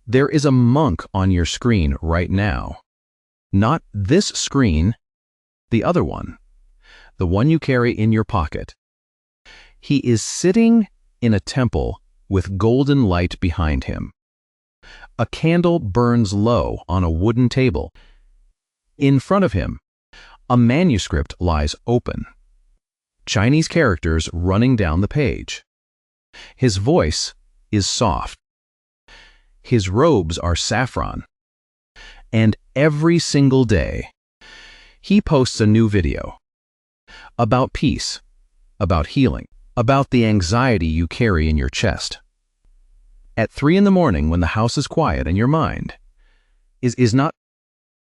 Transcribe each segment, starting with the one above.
There is a monk on your screen right now. Not this screen, the other one, the one you carry in your pocket. He is sitting in a temple with golden light behind him. A candle burns low on a wooden table. In front of him, a manuscript lies open. Chinese characters running down the page. His voice is soft. His robes are saffron. And every single day, he posts a new video about peace, about healing, about the anxiety you carry in your chest. At 3 in the morning, when the house is quiet and your mind is not,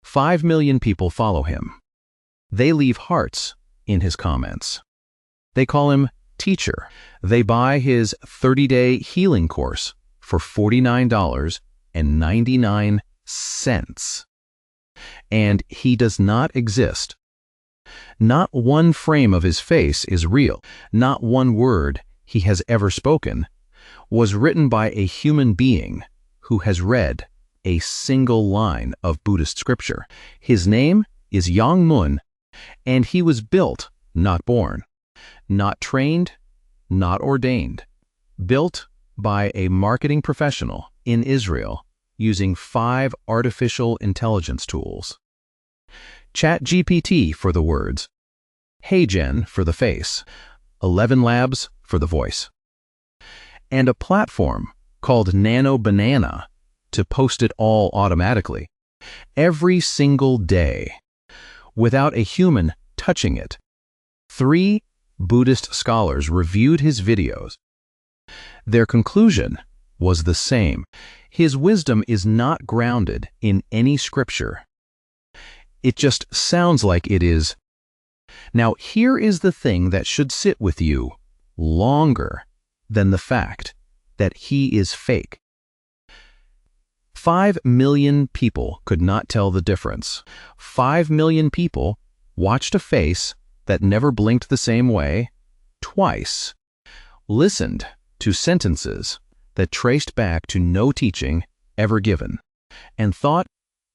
5 million people follow him. They leave hearts in his comments. They call him teacher. They buy his 30-day healing course for $49.99. And he does not exist. Not one frame of his face is real. Not one word he has ever spoken was written by a human being who has read a single line of Buddhist scripture. His name is Yang Mun, and he was built, not born, not trained, not ordained, built by a marketing professional in Israel using 5 artificial intelligence tools. ChatGPT for the words, HeyGen for the face, ElevenLabs for the voice, and a platform called Nano Banana to post it all automatically, every single day, without a human touching it. 3 Buddhist scholars reviewed his videos. Their conclusion was the same. His wisdom is not grounded in any scripture. It just sounds like it is. Now, here is the thing that should sit with you longer than the fact that he is fake. 5 million people could not tell the difference. 5 million people watched a face that never blinked the same way twice, listened to sentences that traced back to no teaching ever given, and thought,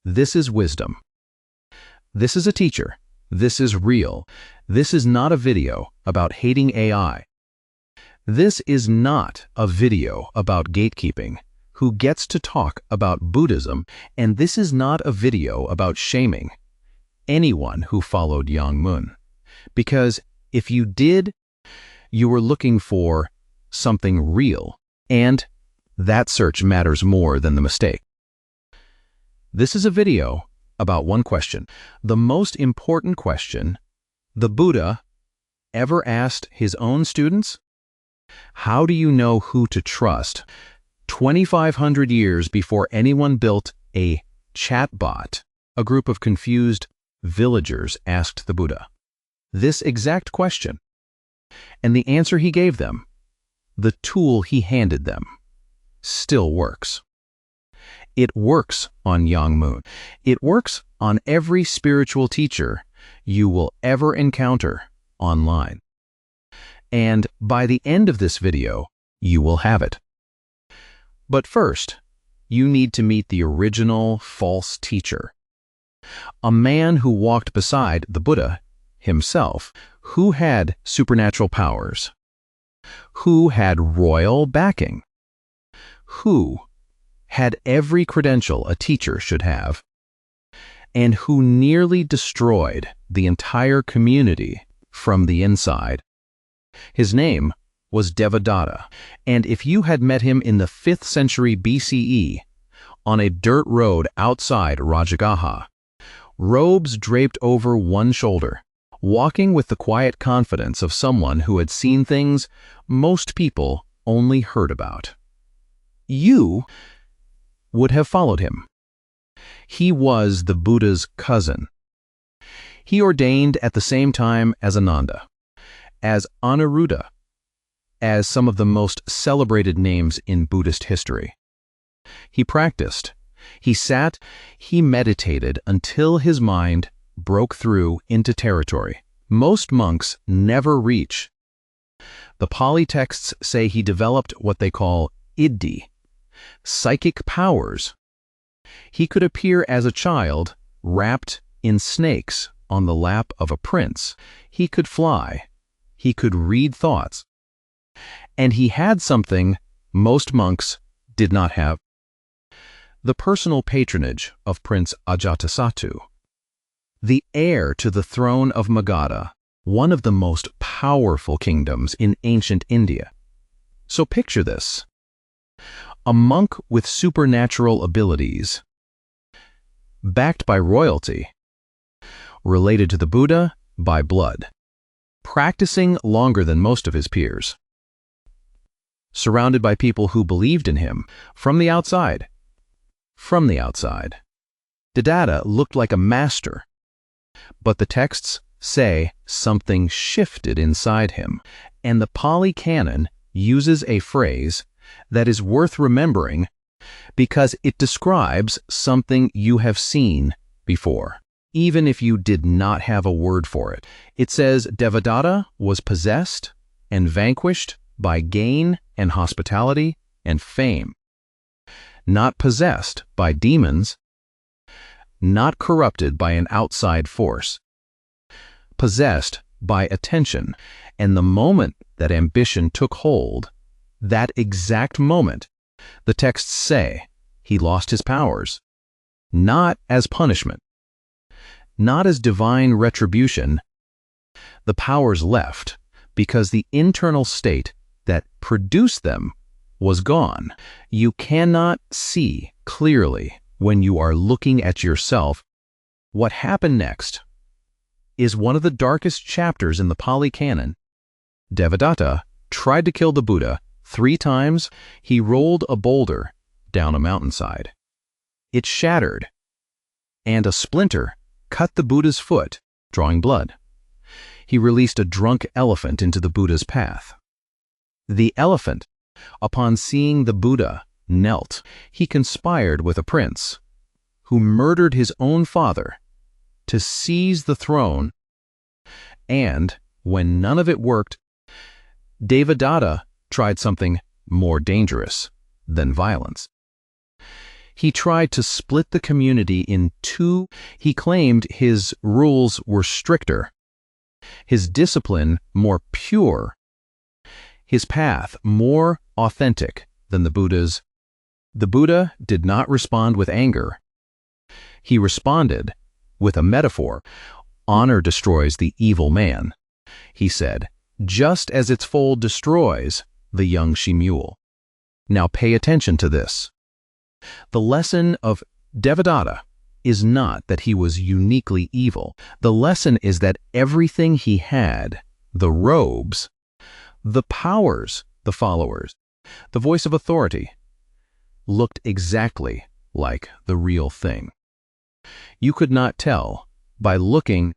this is wisdom. This is a teacher. This is real. This is not a video about hating AI. This is not a video about gatekeeping, who gets to talk about Buddhism, and this is not a video about shaming anyone who followed Yang Mun. Because if you did, you were looking for something real, and that search matters more than the mistake. This is a video about one question, the most important question the Buddha ever asked his own students. How do you know who to trust? 2,500 years before anyone built a chatbot, a group of confused villagers asked the Buddha this exact question. And the answer he gave them, the tool he handed them, still works. It works on Yang Mun. It works on every spiritual teacher you will ever encounter online. And by the end of this video, you will have it. But first, you need to meet the original false teacher, a man who walked beside the Buddha himself, who had supernatural powers, who had royal backing, who had every credential a teacher should have, and who nearly destroyed the entire community from the inside. His name was Devadatta, and if you had met him in the 5th century BCE on a dirt road outside Rajagaha, robes draped over one shoulder, walking with the quiet confidence of someone who had seen things most people only heard about, you would have followed him. He was the Buddha's cousin. He ordained at the same time as Ananda, as Aniruddha, as some of the most celebrated names in Buddhist history. He practiced, he sat, he meditated until his mind broke through into territory most monks never reach. The Pali texts say he developed what they call iddhi, psychic powers. He could appear as a child, wrapped in snakes on the lap of a prince. He could fly. He could read thoughts. And he had something most monks did not have: the personal patronage of Prince Ajatasattu, the heir to the throne of Magadha, one of the most powerful kingdoms in ancient India. So picture this: a monk with supernatural abilities, backed by royalty, related to the Buddha by blood, practicing longer than most of his peers, surrounded by people who believed in him from the outside. From the outside, Devadatta looked like a master, but the texts say something shifted inside him, and the Pali Canon uses a phrase that is worth remembering because it describes something you have seen before, even if you did not have a word for it. It says Devadatta was possessed and vanquished by gain and hospitality and fame, not possessed by demons, not corrupted by an outside force, possessed by attention. And the moment that ambition took hold, that exact moment, the texts say he lost his powers, not as punishment, not as divine retribution. The powers left because the internal state that produced them was gone. You cannot see clearly when you are looking at yourself. What happened next is one of the darkest chapters in the Pali Canon. Devadatta tried to kill the Buddha 3 times. He rolled a boulder down a mountainside. It shattered, and a splinter cut the Buddha's foot, drawing blood. He released a drunk elephant into the Buddha's path. The elephant, upon seeing the Buddha, knelt. He conspired with a prince who murdered his own father to seize the throne, and when none of it worked, Devadatta tried something more dangerous than violence. He tried to split the community in 2. He claimed his rules were stricter, his discipline more pure, his path more authentic than the Buddha's. The Buddha did not respond with anger. He responded with a metaphor. Honor destroys the evil man, he said, just as its foal destroys the young she-mule. Now pay attention to this. The lesson of Devadatta is not that he was uniquely evil. The lesson is that everything he had, the robes, the powers, the followers, the voice of authority, looked exactly like the real thing. You could not tell by looking.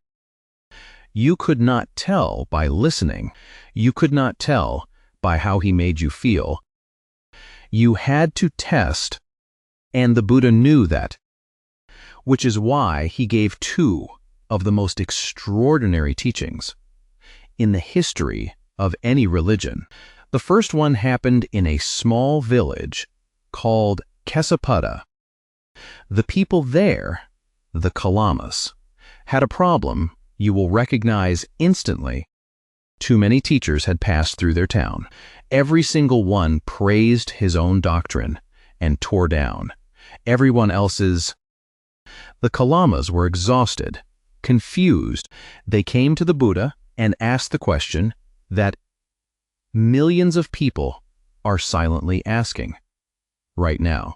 You could not tell by listening. You could not tell by how he made you feel. You had to test, and the Buddha knew that, which is why he gave 2 of the most extraordinary teachings in the history of any religion. The first one happened in a small village called Kesapada. The people there, the Kalamas, had a problem you will recognize instantly. Too many teachers had passed through their town. Every single one praised his own doctrine and tore down everyone else's. The Kalamas were exhausted, confused. They came to the Buddha and asked the question that millions of people are silently asking right now,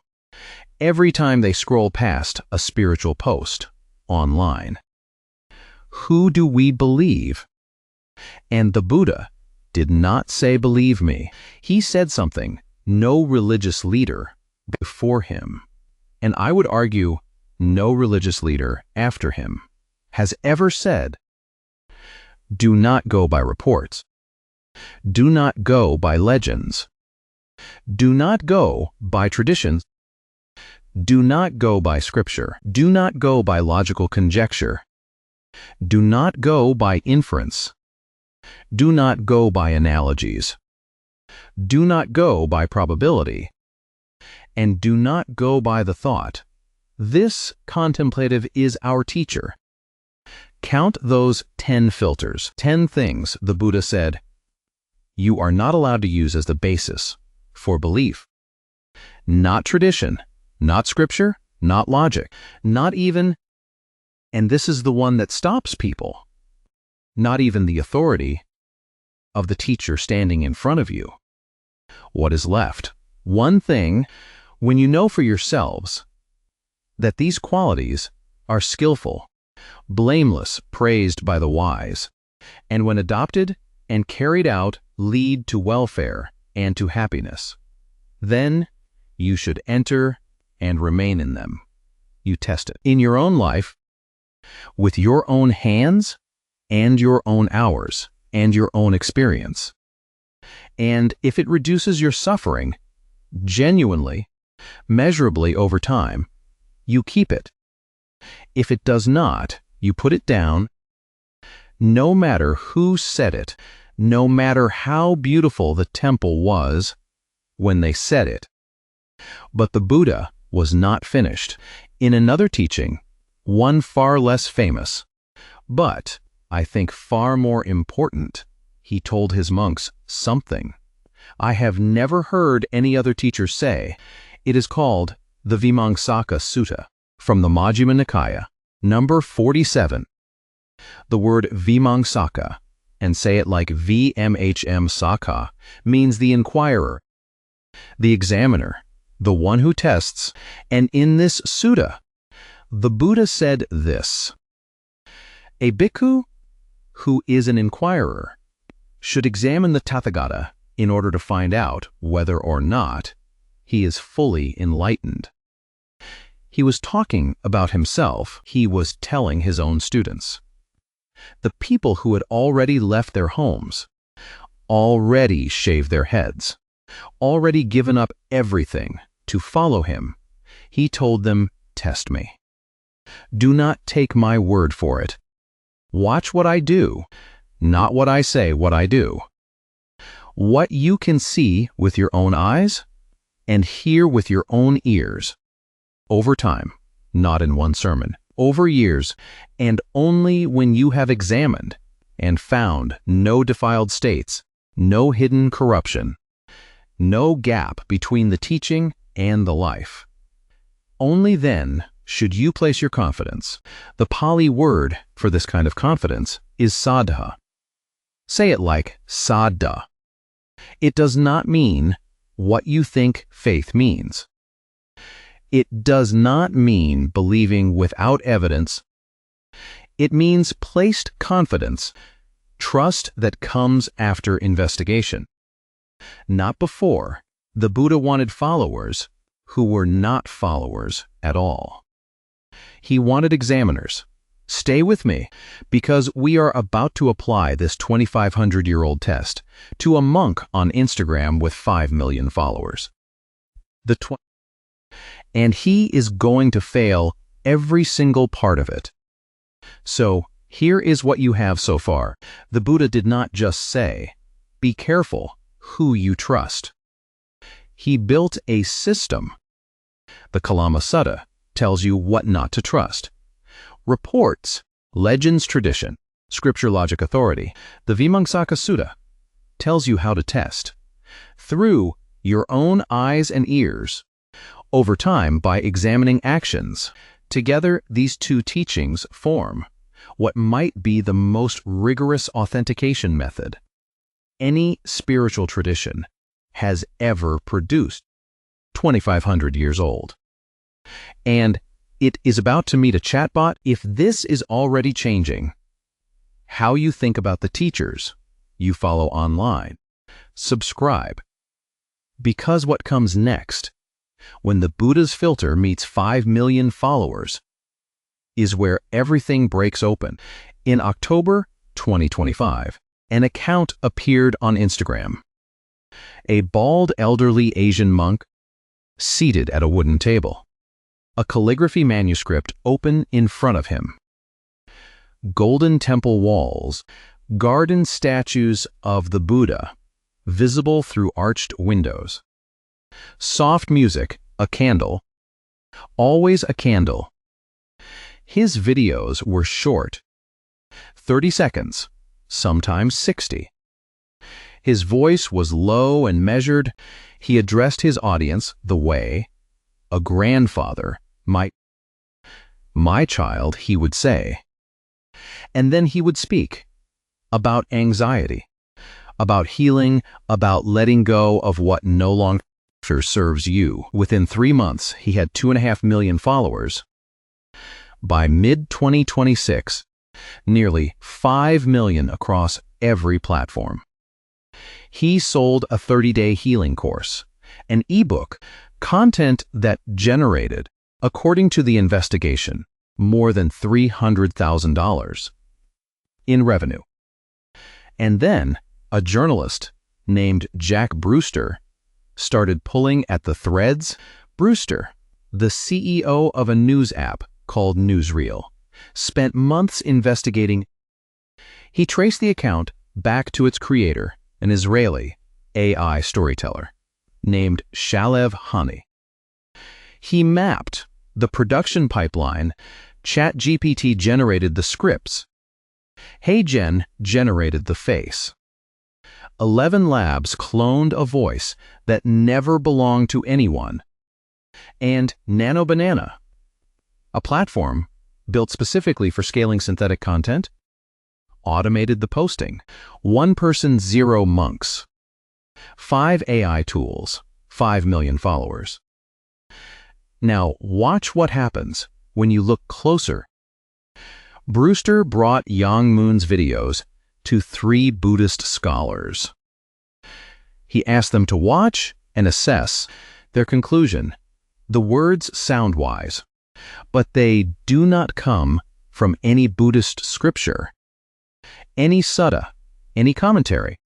every time they scroll past a spiritual post online. Who do we believe? And the Buddha did not say, "Believe me." He said something no religious leader before him, and I would argue no religious leader after him, has ever said. Do not go by reports. Do not go by legends. Do not go by traditions. Do not go by scripture. Do not go by logical conjecture. Do not go by inference. Do not go by analogies. Do not go by probability. and do not go by the thought. This contemplative is our teacher. Count those 10 filters, 10 things the Buddha said you are not allowed to use as the basis for belief. Not tradition, not scripture, not logic, not even, and this is the one that stops people, not even the authority of the teacher standing in front of you. What is left? One thing, when you know for yourselves that these qualities are skillful, blameless, praised by the wise, and when adopted and carried out lead to welfare and to happiness, then you should enter and remain in them. You test it in your own life, with your own hands and your own hours and your own experience. And if it reduces your suffering genuinely, measurably over time, you keep it. If it does not, you put it down. No matter who said it, no matter how beautiful the temple was when they said it. But the Buddha was not finished. In another teaching, one far less famous, but I think far more important, he told his monks something I have never heard any other teacher say. It is called the Vimangsaka Sutta, from the Majjhima Nikaya, number 47. The word Vimangsaka, and say it like VMHM Saka, means the inquirer, the examiner, the one who tests, and in this sutta, the Buddha said this: a bhikkhu who is an inquirer should examine the Tathagata in order to find out whether or not he is fully enlightened. He was talking about himself. He was telling his own students. The people who had already left their homes, already shaved their heads, already given up everything to follow him, he told them, test me. Do not take my word for it. Watch what I do, not what I say, what I do. What you can see with your own eyes and hear with your own ears, over time, not in one sermon, over years, and only when you have examined and found no defiled states, no hidden corruption, no gap between the teaching and the life. Only then should you place your confidence. The Pali word for this kind of confidence is saddha. Say it like saddha. It does not mean what you think faith means. It does not mean believing without evidence. It means placed confidence, trust that comes after investigation. Not before. The Buddha wanted followers who were not followers at all. He wanted examiners. Stay with me, because we are about to apply this 2,500-year-old test to a monk on Instagram with 5 million followers. And he is going to fail every single part of it. So, here is what you have so far. The Buddha did not just say, be careful who you trust. He built a system. The Kalama Sutta tells you what not to trust. Reports, legends, tradition, scripture, logic, authority. The Vimangsaka Sutta tells you how to test. Through your own eyes and ears, over time by examining actions. Together, these two teachings form what might be the most rigorous authentication method any spiritual tradition has ever produced, 2,500 years old. And it is about to meet a chatbot. If this is already changing how you think about the teachers you follow online, subscribe. Because what comes next, when the Buddha's filter meets 5 million followers, is where everything breaks open. In October 2025, an account appeared on Instagram. A bald elderly Asian monk seated at a wooden table. A calligraphy manuscript open in front of him. Golden temple walls, garden statues of the Buddha, visible through arched windows. Soft music, a candle, always a candle. His videos were short, 30 seconds, sometimes 60. His voice was low and measured. He addressed his audience the way a grandfather might. "My child," he would say. And then he would speak about anxiety, about healing, about letting go of what no longer serves you. Within 3 months, he had 2.5 million followers. By mid-2026, nearly 5 million across every platform. He sold a 30-day healing course, an ebook, content that generated, according to the investigation, more than $300,000 in revenue. And then a journalist named Jack Brewster started pulling at the threads. Brewster, the CEO of a news app called Newsreel, spent months investigating. He traced the account back to its creator, an Israeli AI storyteller named Shalev Hani. He mapped the production pipeline. ChatGPT generated the scripts. HeyGen generated the face. ElevenLabs cloned a voice that never belonged to anyone. And Nano Banana, a platform built specifically for scaling synthetic content, automated the posting. 1 person, 0 monks. 5 AI tools, 5 million followers. Now, watch what happens when you look closer. Brewster brought Yang Mun's videos to 3 Buddhist scholars. He asked them to watch and assess their conclusion. The words sound wise, but they do not come from any Buddhist scripture, any sutta, any commentary,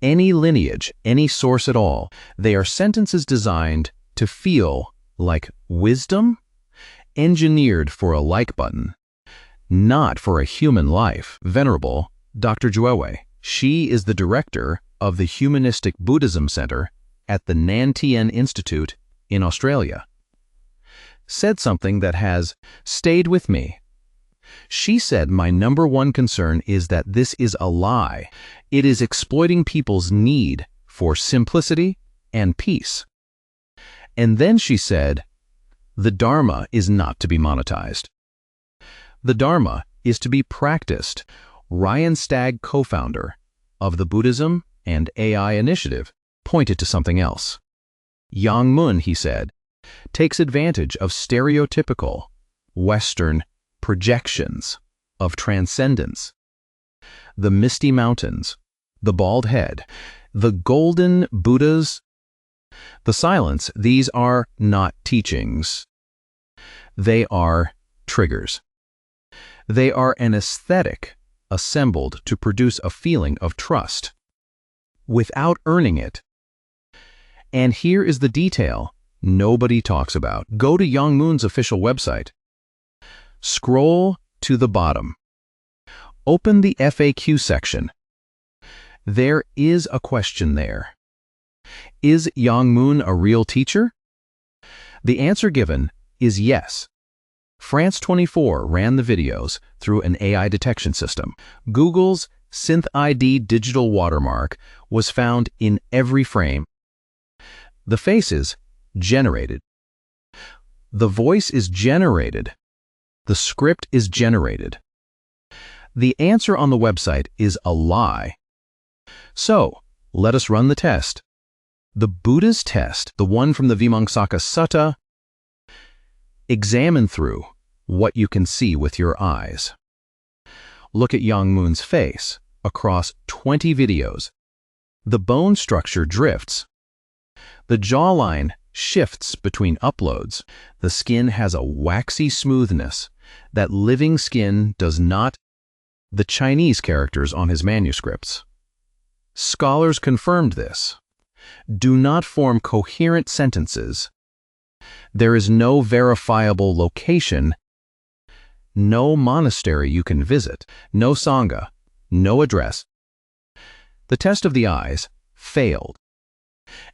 any lineage, any source at all. They are sentences designed to feel like wisdom, engineered for a like button, not for a human life. Venerable Dr. Juewe, she is the director of the Humanistic Buddhism Center at the Nantian Institute in Australia, said something that has stayed with me. She said, "My number one concern is that this is a lie. It is exploiting people's need for simplicity and peace." And then she said, "The Dharma is not to be monetized. The Dharma is to be practiced." Ryan Stagg, co-founder of the Buddhism and AI Initiative, pointed to something else. Yang Mun, he said, takes advantage of stereotypical Western projections of transcendence. The misty mountains, the bald head, the golden Buddhas, the silence, these are not teachings. They are triggers. They are an aesthetic assembled to produce a feeling of trust without earning it. And here is the detail nobody talks about. Go to Yang Mun's official website. Scroll to the bottom. Open the FAQ section. There is a question there. Is Yang Mun a real teacher? The answer given is yes. France 24 ran the videos through an AI detection system. Google's SynthID digital watermark was found in every frame. The face is generated. The voice is generated. The script is generated. The answer on the website is a lie. So, let us run the test. The Buddha's test, the one from the Vimangsaka Sutta. Examine through what you can see with your eyes. Look at Yang Mun's face across 20 videos. The bone structure drifts. The jawline shifts between uploads. The skin has a waxy smoothness that living skin does not. The Chinese characters on his manuscripts. Scholars confirmed this. Do not form coherent sentences. There is no verifiable location, no monastery you can visit, no sangha, no address. The test of the eyes failed.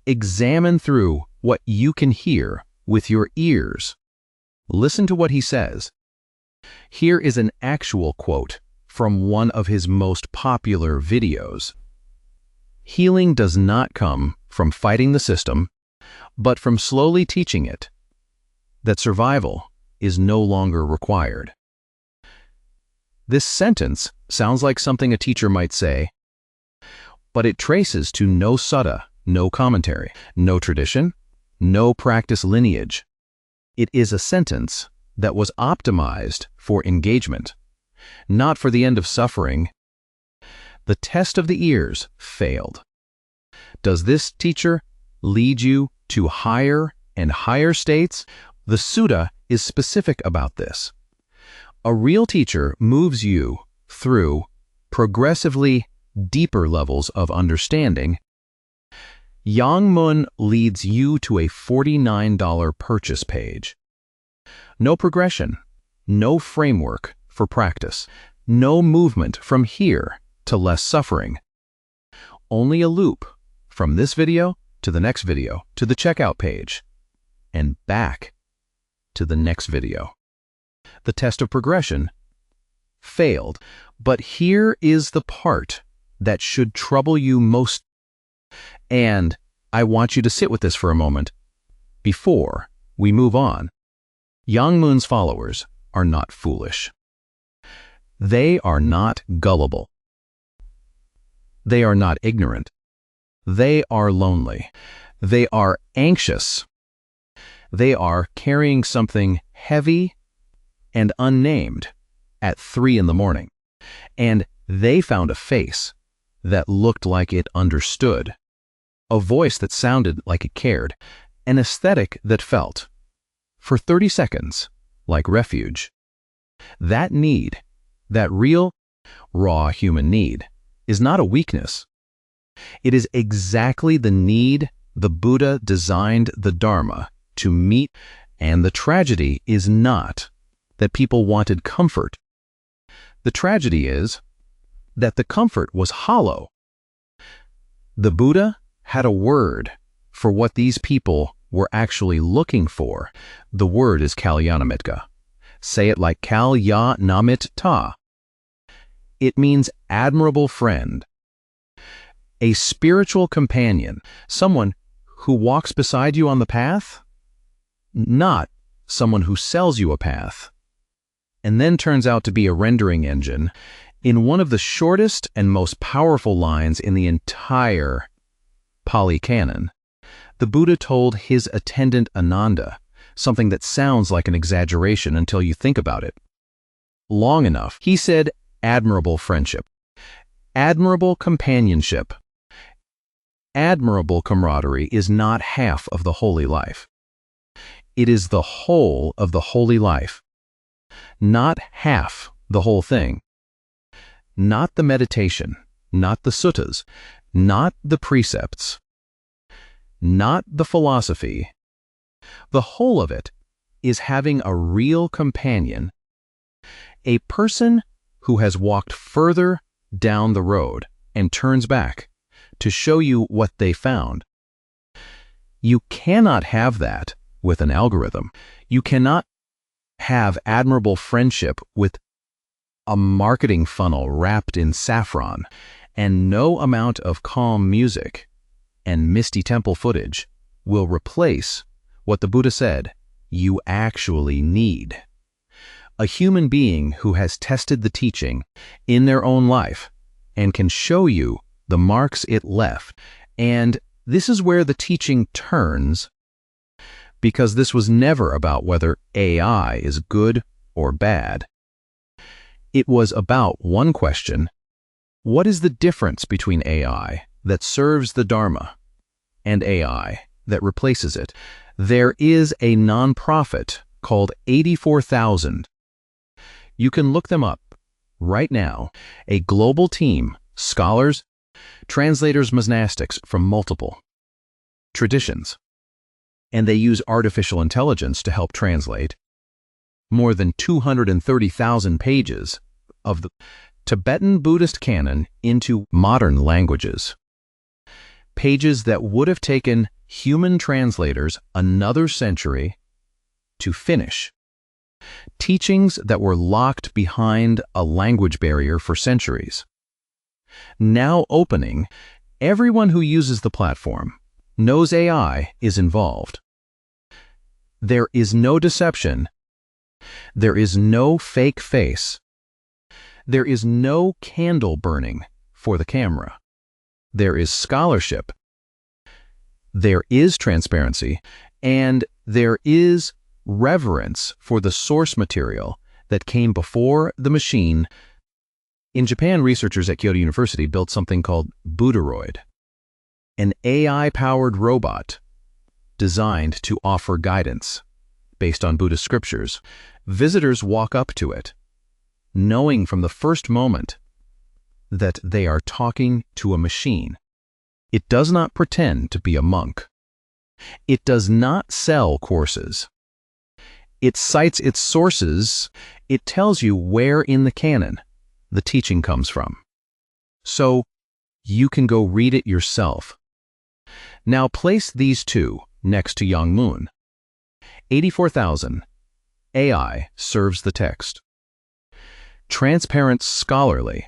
Examine through what you can hear with your ears. Listen to what he says. Here is an actual quote from one of his most popular videos. Healing does not come from fighting the system, but from slowly teaching it that survival is no longer required. This sentence sounds like something a teacher might say, but it traces to no sutta, no commentary, no tradition, no practice lineage. It is a sentence that was optimized for engagement, not for the end of suffering. The test of the ears failed. Does this teacher lead you to higher and higher states? The Sutta is specific about this. A real teacher moves you through progressively deeper levels of understanding. Yang Mun leads you to a $49 purchase page. No progression, no framework for practice, no movement from here to less suffering. Only a loop from this video to the next video to the checkout page and back to the next video. The test of progression failed, but here is the part that should trouble you most. And I want you to sit with this for a moment before we move on. Yang Mun's followers are not foolish. They are not gullible. They are not ignorant. They are lonely. They are anxious. They are carrying something heavy and unnamed at 3 in the morning. And they found a face that looked like it understood, a voice that sounded like it cared, an aesthetic that felt, for 30 seconds, like refuge. That need, that real, raw human need, is not a weakness. It is exactly the need the Buddha designed the Dharma to meet, and the tragedy is not that people wanted comfort. The tragedy is that the comfort was hollow. The Buddha had a word for what these people were actually looking for. The word is kalyanamitta. Say it like kalyanamitta. It means admirable friend, a spiritual companion, someone who walks beside you on the path, not someone who sells you a path, and then turns out to be a rendering engine. In one of the shortest and most powerful lines in the entire Pali Canon, the Buddha told his attendant Ananda something that sounds like an exaggeration until you think about it. Long enough, he said, admirable friendship, admirable companionship, admirable camaraderie is not half of the holy life. It is the whole of the holy life, not half the whole thing. Not the meditation, not the suttas, not the precepts, not the philosophy. The whole of it is having a real companion, a person who has walked further down the road and turns back to show you what they found. You cannot have that with an algorithm. You cannot have admirable friendship with a marketing funnel wrapped in saffron, and no amount of calm music and misty temple footage will replace what the Buddha said you actually need. A human being who has tested the teaching in their own life and can show you the marks it left. And this is where the teaching turns, because this was never about whether AI is good or bad. It was about one question: what is the difference between AI that serves the Dharma and AI that replaces it? There is a nonprofit called 84,000. You can look them up right now. A global team, scholars, translators, monastics from multiple traditions. And they use artificial intelligence to help translate more than 230,000 pages of the Tibetan Buddhist canon into modern languages. Pages that would have taken human translators another century to finish. Teachings that were locked behind a language barrier for centuries. Now opening, everyone who uses the platform knows AI is involved. There is no deception. There is no fake face. There is no candle burning for the camera. There is scholarship. There is transparency, and there is reverence for the source material that came before the machine. In Japan, researchers at Kyoto University built something called Buddharoid, an AI-powered robot designed to offer guidance based on Buddhist scriptures. Visitors walk up to it, knowing from the first moment that they are talking to a machine. It does not pretend to be a monk. It does not sell courses. It cites its sources. It tells you where in the canon the teaching comes from. So you can go read it yourself. Now place these two next to Yang Mun. 84,000. AI serves the text. Transparent, scholarly.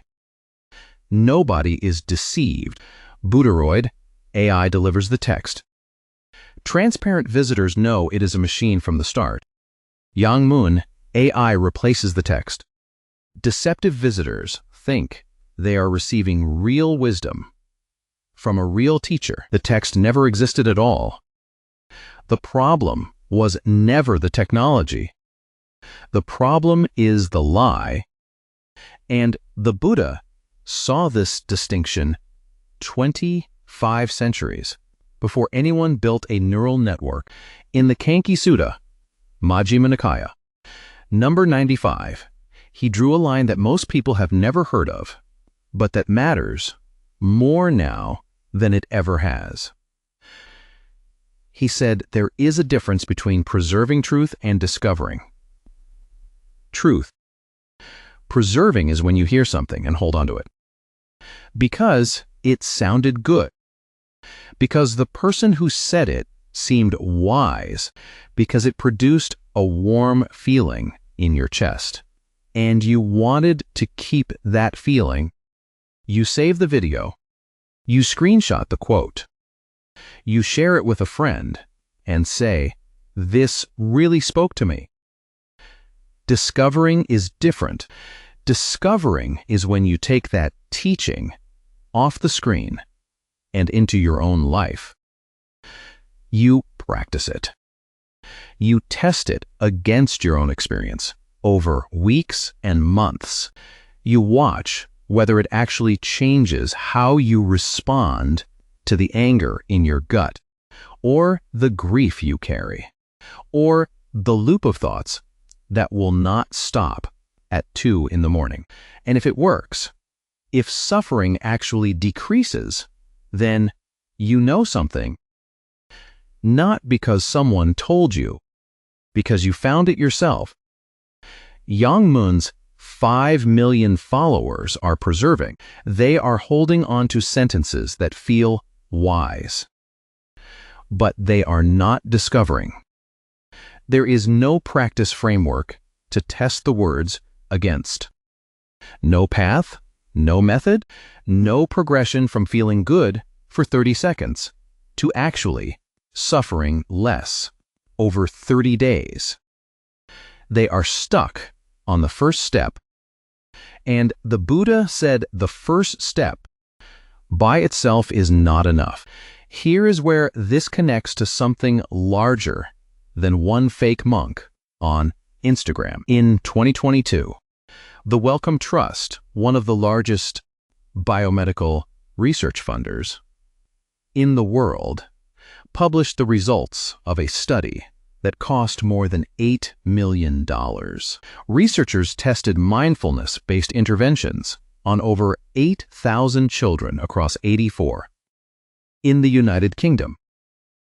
Nobody is deceived. Buddharoid, AI delivers the text. Transparent visitors know it is a machine from the start. Yang Mun, AI replaces the text. Deceptive visitors think they are receiving real wisdom from a real teacher. The text never existed at all. The problem was never the technology. The problem is the lie. And the Buddha saw this distinction 25 centuries before anyone built a neural network. In the Kanki Sutta, Majjhima Nikaya, number 95, he drew a line that most people have never heard of, but that matters more now than it ever has. He said there is a difference between preserving truth and discovering. Truth. Preserving is when you hear something and hold on to it. Because it sounded good. Because the person who said it seemed wise. Because it produced a warm feeling in your chest. And you wanted to keep that feeling. You save the video. You screenshot the quote. You share it with a friend and say, "This really spoke to me." Discovering is different. Discovering is when you take that teaching off the screen and into your own life. You practice it. You test it against your own experience over weeks and months. You watch whether it actually changes how you respond to the anger in your gut, or the grief you carry, or the loop of thoughts that will not stop at 2 in the morning. And if it works, if suffering actually decreases, then you know something. Not because someone told you, because you found it yourself. Yang Mun's 5 million followers are preserving. They are holding on to sentences that feel wise. But they are not discovering. There is no practice framework to test the words against. No path, no method, no progression from feeling good for 30 seconds to actually suffering less over 30 days. They are stuck on the first step. And the Buddha said the first step by itself is not enough. Here is where this connects to something larger than one fake monk on Instagram. In 2022, the Wellcome Trust, one of the largest biomedical research funders in the world, published the results of a study that cost more than $8 million. Researchers tested mindfulness-based interventions on over 8,000 children across 84 in the United Kingdom.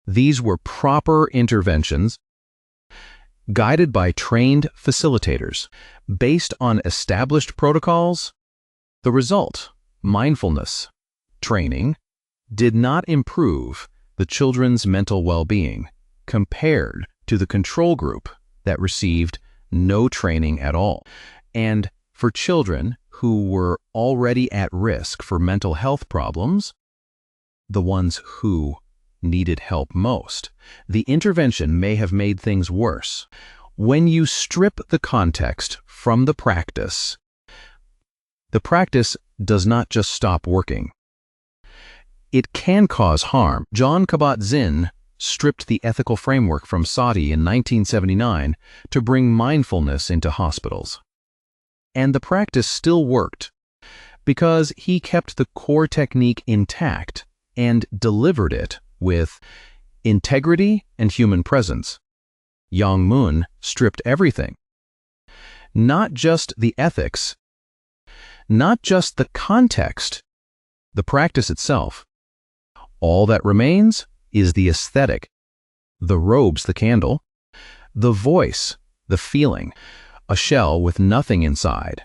These were proper interventions guided by trained facilitators based on established protocols. The result, mindfulness training, did not improve the children's mental well-being, compared to the control group that received no training at all. And for children who were already at risk for mental health problems, the ones who needed help most, the intervention may have made things worse. When you strip the context from the practice does not just stop working. It can cause harm. John Kabat-Zinn stripped the ethical framework from Sati in 1979 to bring mindfulness into hospitals. And the practice still worked because he kept the core technique intact and delivered it with integrity and human presence. Yang Mun stripped everything. Not just the ethics, not just the context, the practice itself. All that remains is the aesthetic, the robes, the candle, the voice, the feeling, a shell with nothing inside.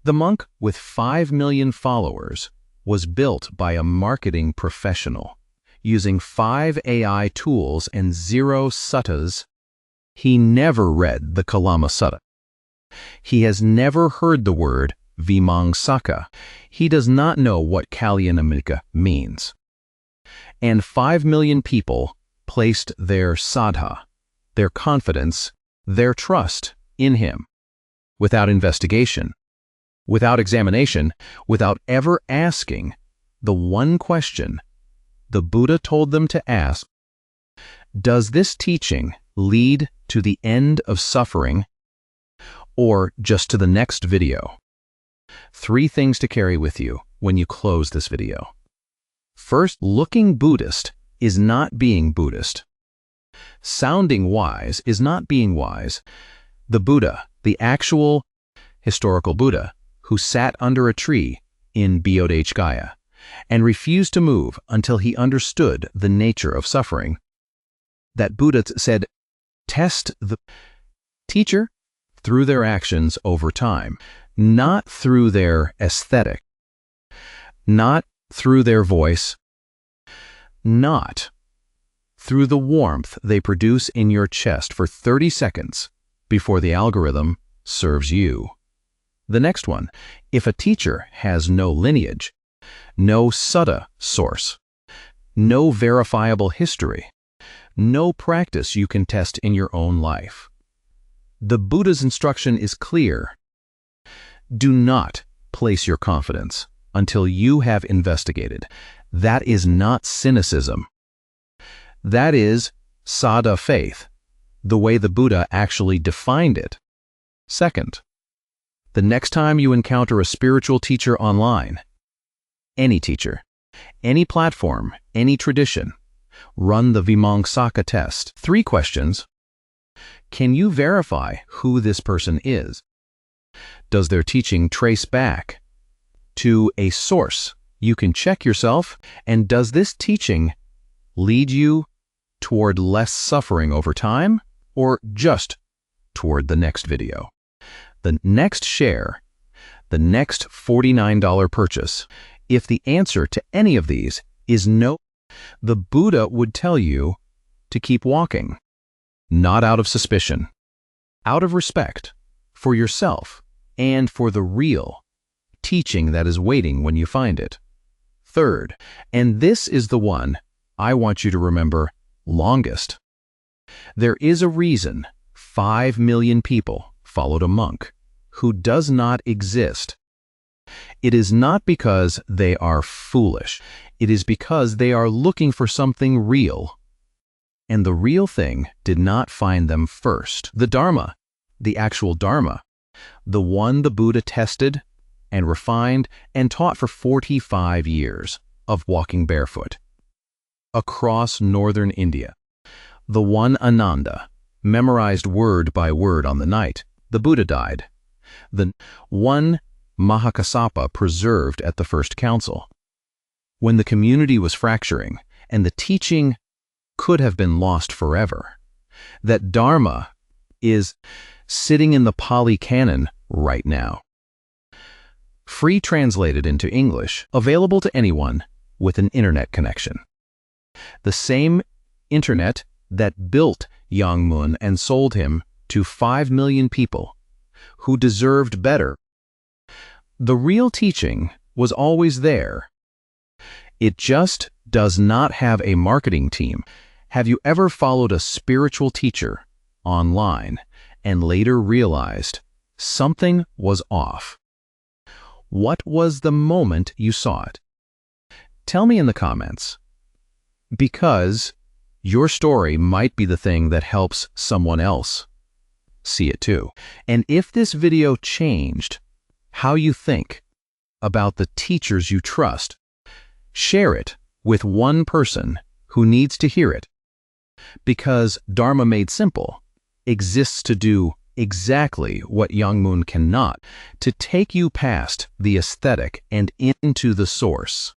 The monk with 5 million followers was built by a marketing professional, using 5 AI tools and 0 suttas. He never read the Kalama Sutta. He has never heard the word Vimangsaka. He does not know what Kalyanamika means. And 5 million people placed their saddha, their confidence, their trust in him, without investigation, without examination, without ever asking the one question the Buddha told them to ask: does this teaching lead to the end of suffering or just to the next video? 3 things to carry with you when you close this video. First, looking Buddhist is not being Buddhist. Sounding wise is not being wise. The Buddha, the actual historical Buddha, who sat under a tree in Bodhgaya and refused to move until he understood the nature of suffering. That Buddha said, test the teacher through their actions over time, not through their aesthetic, not through their voice, not through the warmth they produce in your chest for 30 seconds before the algorithm serves you. The next one, if a teacher has no lineage, no sutta source, no verifiable history, no practice you can test in your own life. The Buddha's instruction is clear. Do not place your confidence until you have investigated. That is not cynicism. That is saddha faith, the way the Buddha actually defined it. Second, the next time you encounter a spiritual teacher online, any teacher, any platform, any tradition, run the Vimangsaka test. 3 questions. Can you verify who this person is? Does their teaching trace back to a source you can check yourself? And does this teaching lead you toward less suffering over time, or just toward the next video, the next share, the next $49 purchase? If the answer to any of these is no, the Buddha would tell you to keep walking, not out of suspicion, out of respect for yourself and for the real teaching that is waiting when you find it. Third, and this is the one I want you to remember longest, there is a reason 5 million people followed a monk who does not exist. It is not because they are foolish. It is because they are looking for something real. And the real thing did not find them first. The Dharma, the actual Dharma, the one the Buddha tested and refined and taught for 45 years of walking barefoot across northern India. The one Ananda, memorized word by word on the night the Buddha died. The one Mahakassapa preserved at the first council. When the community was fracturing and the teaching could have been lost forever. That Dharma is sitting in the Pali Canon right now. Free translated into English, available to anyone with an internet connection. The same internet that built Yang Mun and sold him to 5 million people who deserved better. The real teaching was always there. It just does not have a marketing team. Have you ever followed a spiritual teacher online and later realized something was off? What was the moment you saw it? Tell me in the comments, because your story might be the thing that helps someone else see it too. And if this video changed how you think about the teachers you trust, share it with one person who needs to hear it. Because Dharma Made Simple exists to do exactly what Yang Mun cannot, to take you past the aesthetic and into the source.